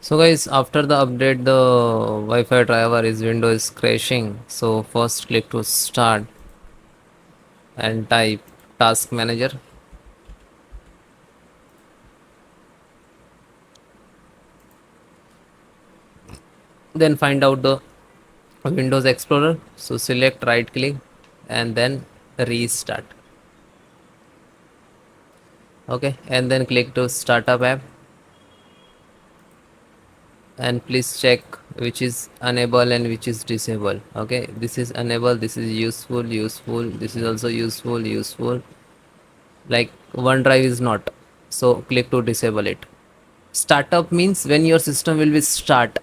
So guys, after the update, the Wi-Fi driver is window is crashing. So first click to start and type task manager. Then find out the Windows Explorer. So select right click and then restart. Okay, and then click to startup app and please check which is enable and which is disable. Okay, this is enable, this is useful, this is also useful, like OneDrive is not, so click to disable it. Startup means when your system will be start,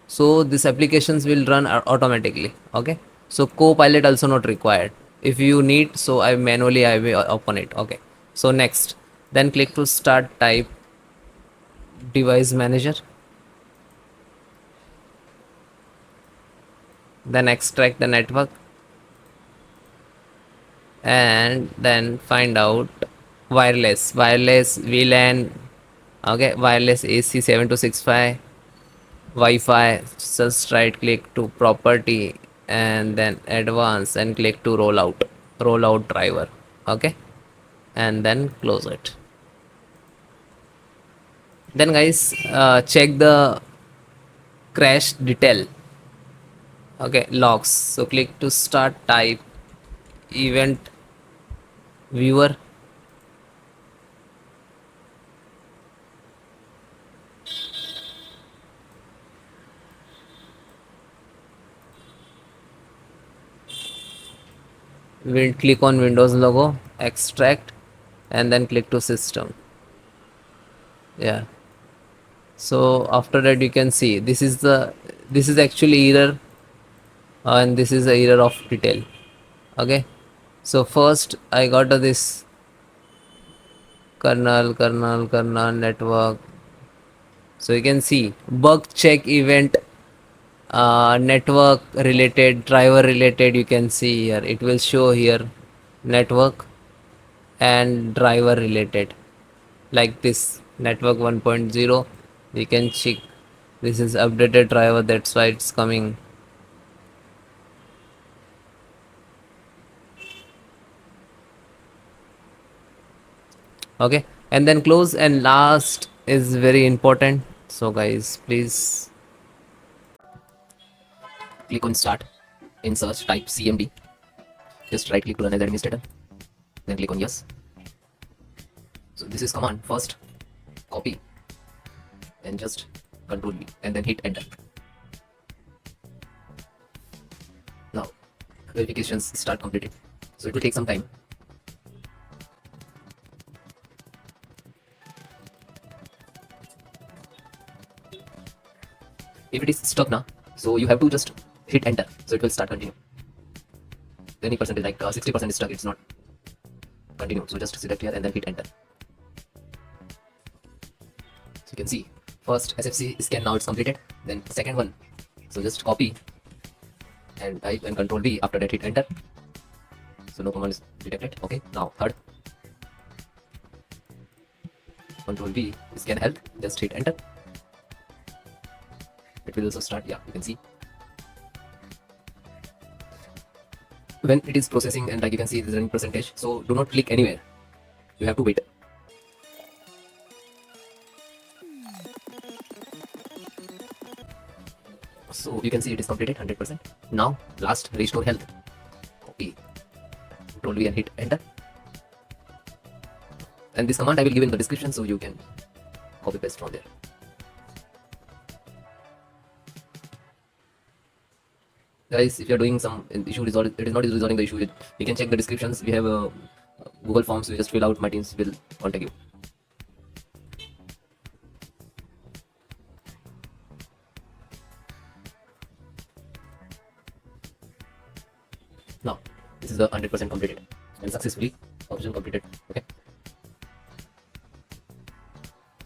so these applications will run automatically. Okay, so Copilot also not required. If you need, so I will open it. Okay, so next, then click to start, type device manager, then extract the network and then find out wireless VLAN. Okay, wireless AC 7265 Wi-Fi. Just right click to property and then advanced and click to rollout driver. Okay, and then close it. Then guys, check the crash detail. Okay, logs. So click to start, type event viewer, click on Windows logo, extract, and then click to system. Yeah, so after that you can see this is actually error, and this is the error of detail. Okay, so first I got this kernel network. So you can see bug check event, network related, driver related. You can see here it will show here network and driver related, like this network 1.0. You can check, this is updated driver, that's why it's coming. Okay, and then close, and last is very important. So guys, please click on start. In search, type CMD. Just right click to run as administrator, then click on yes. So this is command. First copy and just control V and then hit enter. Now verifications start completed, so it will take some time. If it is stuck now, so you have to just hit enter, so it will start continue. Any percentage, like 60% is stuck, it's not continue, so just select here and then hit enter. So you can see first SFC scan, now it's completed. Then second one, so just copy and type and control V, after that hit enter, so no command is detected. Okay, now third, control V, ScanHealth, just hit enter. It will also start. Yeah, you can see when it is processing, and like you can see this running percentage, so do not click anywhere, you have to wait. So you can see it is completed 100%. Now last, RestoreHealth, copy, control V and hit enter. And this command I will give in the description, so you can copy paste from there. Guys, if you are doing some issue resolve, it is not resolving the issue, you can check the descriptions. We have a Google forms, you just fill out, my teams will contact you. Now this is the 100% completed and successfully operation completed. Okay.